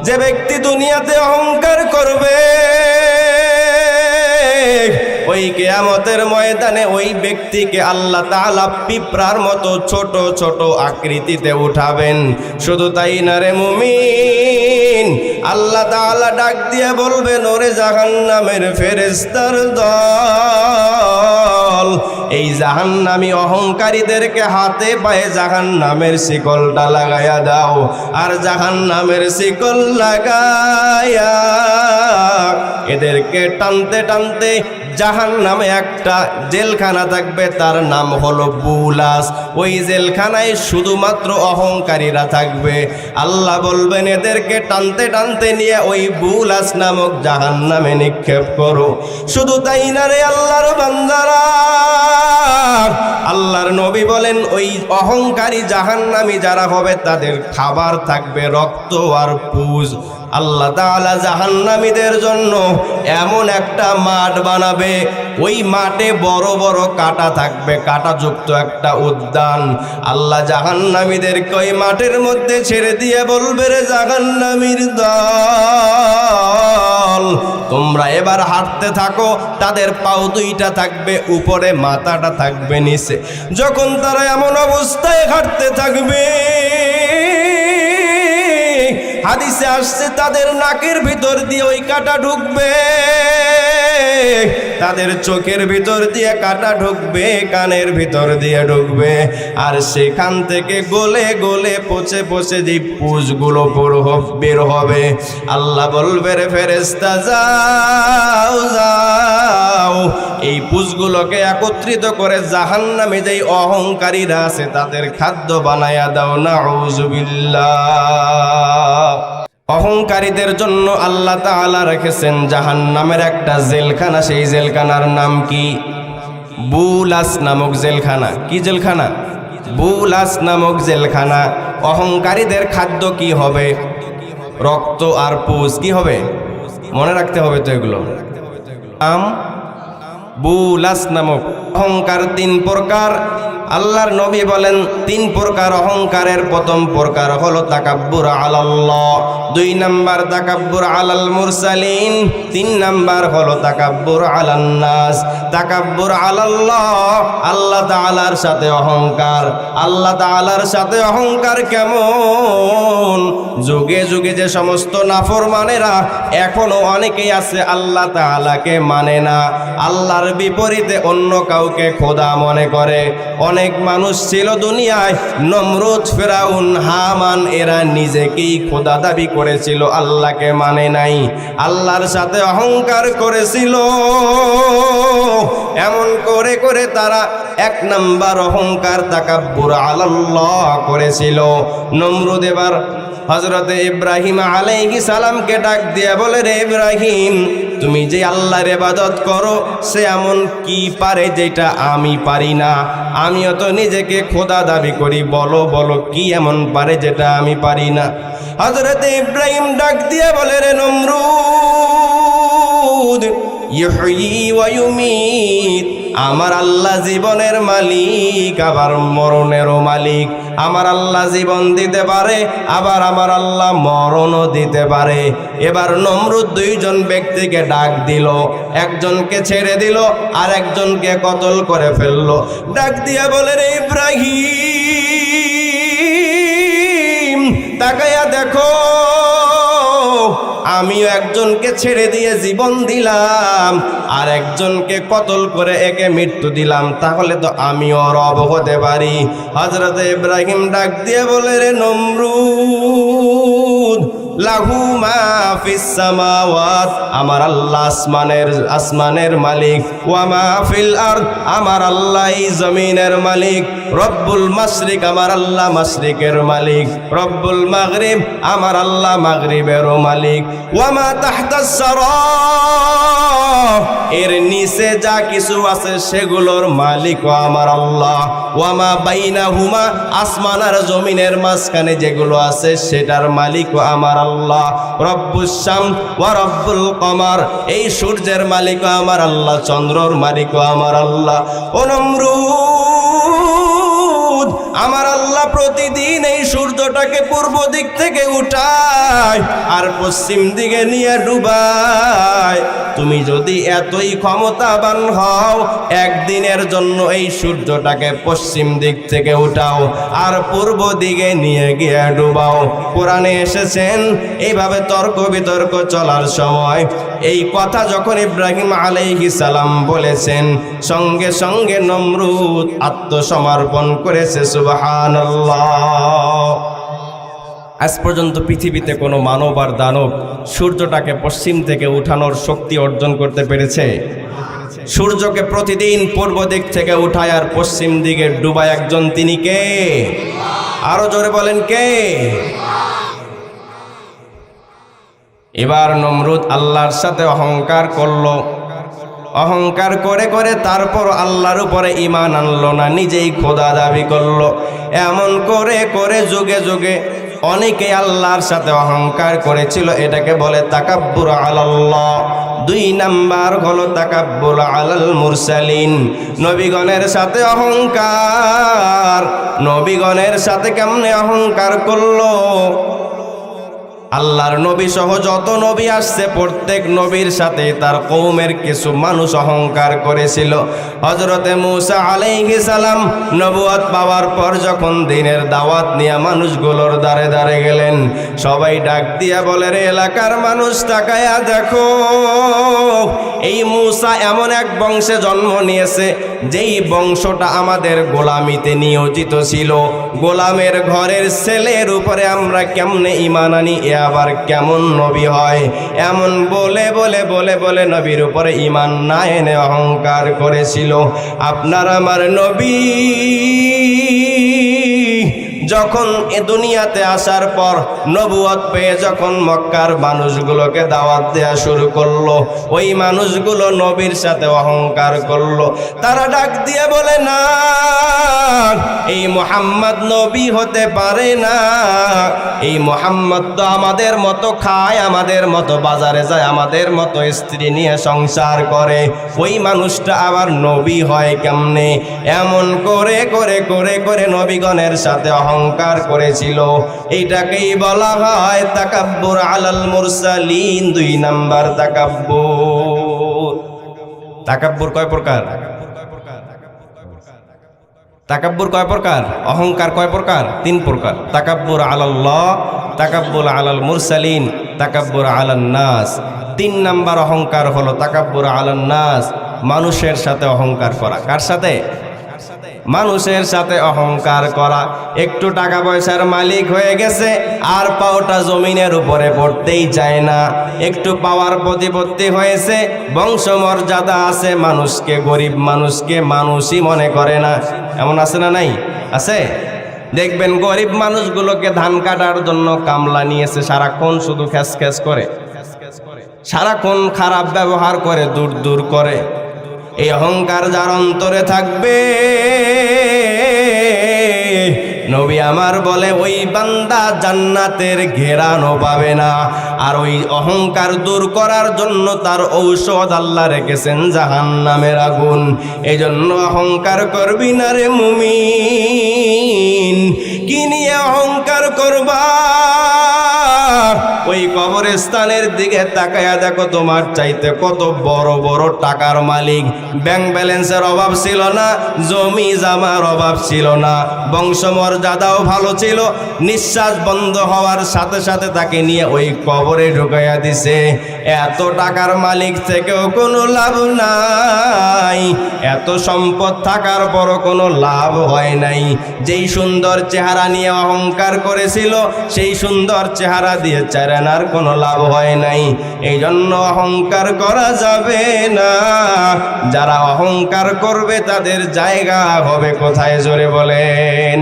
যে ব্যক্তি দুনিয়াতে অহংকার করবে ওই কিয়ামতের ময়দানে ওই ব্যক্তিকে আল্লাহ তাআলা পিঁপড়ার মতো ছোট ছোট আকৃতিতে উঠাবেন। শুধু তাই না রে মুমিন, আল্লাহ তাআলা ডাক দিয়ে বলবেন, ওরে জাহান্নামের ফেরেশতার দল, এই জাহান্নামী অহংকারীদেরকে হাতে পায়ে জাহান্নামের শিকলটা লাগাইয়া দাও। আর জাহান্নামের শিকল লাগাইয়া এদেরকে টানতে টানতে জাহান্নামে একটা জেলখানা থাকবে, তার নাম হলো বুলাস। ওই জেলখানায় শুধুমাত্র অহংকারীরা থাকবে। আল্লাহ বলবেন, এদেরকে টানতে টানতে নিয়ে ওই বুলাস নামক জাহান্নামে নিক্ষেপ করো। শুধু তাই না রে আল্লাহর বান্দারা, আল্লাহর নবী বলেন, ওই অহংকারী জাহান্নামী যারা হবে তাদের খাবার থাকবে রক্ত আর পুজ। আল্লাহ তাআলা জাহান্নামীদের জন্য এমন একটা মাঠ বানাবে, ওই মাঠে বড় বড় কাঁটা থাকবে, কাঁটাযুক্ত একটা উদ্যান। আল্লাহ জাহান্নামীদেরকে ওই মাঠের মধ্যে ছেড়ে দিয়ে বলবে, রে জাহান্নামীর দল, তোমরা এবার হাঁটতে থাকো। তাদের পাও দুইটা থাকবে উপরে, মাথাটা থাকবে নিচে। যখন তারা এমন অবস্থায় হাঁটতে থাকবে, হাদিসে আসছে তাদের নাকের ভিতর দিয়ে ওই কাঁটা ঢুকবে, তাদের চোখের ভিতর দিয়ে কাঁটা ঢুকবে, কানের ভিতর দিয়ে ঢুকবে, আর সেখান থেকে গলে গলে পচে পচে যে পুঁজগুলো বের হবে। আল্লাহ বলবে, রে ফেরেশতা যাও যাও, এই পুঁজগুলোকে একত্রিত করে জাহান্নামে যেই অহংকারীরা আছে তাদের খাদ্য বানায়া দাও। নাউযুবিল্লাহ। অহংকারীদের জন্য আল্লাহ তাআলা রেখেছেন জাহান্নামের একটা জেলখানা। সেই জেলখানার নাম কি? বুলাস নামক জেলখানা। কি জেলখানা? বুলাস নামক জেলখানা। অহংকারীদের খাদ্য কি হবে? রক্ত আর পুজ। কি হবে? মনে রাখতে হবে তো এগুলো। বুলাস নামক অহংকার 3 প্রকার। আল্লাহর নবী বলেন 3 প্রকার অহংকারের প্রথম প্রকার হলো তাকাব্বুর আলাল্লাহ, 2 নাম্বার তাকাব্বুর আলাল মুরসালিন, 3 নাম্বার হলো তাকাব্বুর আলান নাস। তাকাব্বুর আলাল্লাহ, আল্লাহ তাআলার সাথে অহংকার। আল্লাহ তাআলার সাথে অহংকার কেমন? যুগে যুগে যে সমস্ত নাফরমানেরা এখনো অনেকেই আছে আল্লাহ তাআলাকে মানে না, আল্লাহর বিপরীতে অন্য কাউকে খোদা মনে করে। অনেক মানুষ ছিল দুনিয়ায়, নমরুদ, ফেরাউন, হামান, এরা নিজেকেই খোদা দাবি করেছিল, আল্লাহকে মানে নাই, আল্লাহর সাথে অহংকার করেছিল। এমন করে করে তারা 1 নাম্বার অহংকার তাকাব্বুর আলাল্লাহ করেছিল। নমরুদ এবার হযরতে ইব্রাহিম আলাইহিস সালামকে ডাক দিয়ে বলে, রে ইব্রাহিম, তুমি যে আল্লাহর ইবাদত করো সে এমন কি পারে যেটা আমি পারি না? আমিও তো নিজেকে খোদা দাবি করি, বলো বলো কি এমন পারে যেটা আমি পারি না? হযরতে ইব্রাহিম ডাক দিয়ে বলে, রে নমরুদ, ইহয়ী ওয়া ইউমীত, আমার আল্লাহ জীবনের মালিক আবার মরণেরও মালিক। আমার আল্লাহ জীবন দিতে পারে, আবার আমার আল্লাহ মরণও দিতে পারে। এবার নমরুদ 2 জন ব্যক্তিকে ডাক দিল, একজনকে ছেড়ে দিল আর একজনকে কতল করে ফেললো। ডাক দিয়ে বলে, রে ইব্রাহিম, তাকায়া দেখো, আমিও একজনকে ছেড়ে দিয়ে জীবন দিলাম আর একজনকে কতল করে একে মৃত্যু দিলাম, তাহলে তো আমিও রব হতে পারি। হযরত ইব্রাহিম ডাক দিয়ে বলে, রে নমরুদ, লাহু মা ফিস সামাওয়াত, আমার আল্লাহ আসমানের মালিক, ওয়া মা ফিল আরদ, আমার আল্লাহ এই জমিনের মালিক, রব্বুল মাশরিক, আমার আল্লাহ মাশরিকের মালিক, রব্বুল মাগরিব, আমার আল্লাহ মাগরিবেরও মালিক, ওয়া মা তাহতাস সারা, এর নিচে যা কিছু আছে সেগুলোর মালিকও আমার আল্লাহ, ওয়া মা বাইনাহুমা, আসমান আর জমিনের মাঝখানে যেগুলো আছে সেটার মালিকও আমার আল্লাহ, রব্বুস শামস ওয়া রব্বুল কমার, এই সূর্যের মালিকও আমার আল্লাহ, চন্দ্রর মালিকও আমার আল্লাহ। ও নমরুদ, আমার আল্লাহ প্রতিদিন এই সূর্যটাকে পূর্ব দিক থেকে উঠায় আর পশ্চিম দিকে নিয়ে ডুবায়। তুমি যদি এতই ক্ষমতাবান হও, একদিনের জন্য এই সূর্যটাকে পশ্চিম দিক থেকে উঠাও আর পূর্ব দিকে নিয়ে গিয়ে ডুবাও। কোরআনে এসেছেন এইভাবে তর্ক বিতর্ক চলার সময় এই কথা যখন ইব্রাহিম আলাইহিস সালাম বলেছেন, সঙ্গে সঙ্গে নমরুদ আত্মসমর্পণ করেছে। সুবহানাল্লাহ। আজ পর্যন্ত পৃথিবীতে কোনো মানব আর দানব সূর্যটাকে পশ্চিম থেকে উঠানোর শক্তি অর্জন করতে পেরেছে? সূর্যকে প্রতিদিন পূর্ব দিক থেকে উঠায় আর পশ্চিম দিকে ডুবায় একজন, তিনি কে? আরো জোরে বলেন, কে? এবার নমরুদ আল্লাহর সাথে অহংকার করলো। অহংকার করে করে তারপর আল্লাহর উপরে ঈমান আনলো না, নিজেই খোদা দাবি করলো। এমন করে করে যুগে যুগে অনেকে আল্লাহর সাথে অহংকার করেছিল। এটাকে বলে তাকাব্বুর আলাল্লাহ। 2 নাম্বার হলো তাকাব্বুর আলাল মুরসালিন, নবীগণের সাথে অহংকার। নবীগণের সাথে কেমনে অহংকার করলো? আল্লাহর নবী সহ যত নবী আসছে প্রত্যেক নবীর সাথে তার কওমের কিছু মানুষ অহংকার করেছিল। হযরতে মূসা আলাইহিস সালাম নবুয়ত পাওয়ার পর যখন দ্বীনের দাওয়াত নিয়ে মানুষগুলোর দ্বারে দ্বারে গেলেন, সবাই ডাক দিয়া বলে, রে এলাকার মানুষ তাকায়া দেখো, এই মূসা এমন এক বংশে জন্ম নিয়েছে যেই বংশটা আমাদের গোলামিতে নিয়োজিত ছিল। গোলামের ঘরের ছেলের উপরে আমরা কেমনে ঈমান আনি, এ আবার কেমন নবী হয়? এমন বলে বলে বলে বলে নবীর উপরে ঈমান না এনে অহংকার করেছিল। আপনার আমার নবী যখন এ দুনিয়াতে আসার পর নবুয়ত পেয়ে যখন মক্কার মানুষগুলোকে দাওয়াত দেয়া শুরু করলো, ওই মানুষগুলো নবীর সাথে অহংকার করলো। তারা ডাক দিয়ে বলে, না, এই মুহাম্মদ নবী হতে পারে না। এই মুহাম্মদ তো আমাদের মতো খায়, আমাদের মতো বাজারে যায়, আমাদের মতো স্ত্রী নিয়ে সংসার করে। ওই মানুষটা আবার নবী হয় কেমনে? এমন করে করে করে করে নবীগণের সাথে অহংকার করেছিল। এইটাকেই বলা হয় তাকাব্বুর আলাল মুরসালিন। 2 নাম্বার তাকাব্বুর। তাকাব্বুর কয় প্রকার? তাকাব্বুর কয় প্রকার? অহংকার কয় প্রকার? 3 প্রকার। তাকাব্বুর আলাল্লাহ, তাকাব্বুর আলাল মুরসালিন, তাকাব্বুর আলান নাস। 3 নাম্বার অহংকার হলো তাকাব্বুর আলান নাস, মানুষের সাথে অহংকার করা। কার সাথে? মানুষের সাথে অহংকার করা। একটু টাকা পয়সার মালিক হয়ে গেছে আর পাওটা জমিনের উপরে পড়তেই চায় না। একটু পাওয়ার প্রতিপত্তি হয়েছে, বংশমর্যাদা আছে, মানুষকে, গরিব মানুষকে মানুষই মনে করে না। এমন আছে না নাই? আছে। দেখবেন গরিব মানুষগুলোকে ধান কাটার জন্য কামলা নিয়েছে, সারাক্ষণ শুধু খ্যাস খ্যাস করে, সারাক্ষণ খারাপ ব্যবহার করে, দূর দূর করে। এই অহংকার যার অন্তরে থাকবে, নবী আমার বলে ওই বান্দা জান্নাতের ঘেরানো পাবে না। আর ওই অহংকার দূর করার জন্য তার ঔষধ আল্লাহ রেখেছেন জাহান্নামের আগুন। এই জন্য অহংকার করবি না রে মুমিন। কি নিয়ে অহংকার করবা? ওই কবরস্থানের দিকে তাকায়া দেখো, তোমার চাইতে কত বড় বড় টাকার মালিক। ব্যাংক ব্যালেন্সের অভাব ছিল না, জমি জামার অভাব ছিল না, বংশমর্যাদাও ভালো ছিল। নিঃশ্বাস বন্ধ হওয়ার সাথে সাথে তাকে নিয়ে ওই কবরে ঢুকাইয়া দিছে। এত টাকার মালিক থেকেও কোনো লাভ নাই, এত সম্পদ থাকার পরও কোনো লাভ হয় নাই। যেই সুন্দর চেহারা নিয়ে অহংকার করেছিল, সেই সুন্দর চেহারা দিয়ে চেহারার কোনো লাভ হয় নাই। এই জন্য অহংকার করা যাবে না। যারা অহংকার করবে তাদের জায়গা হবে কোথায়? জোরে বলেন।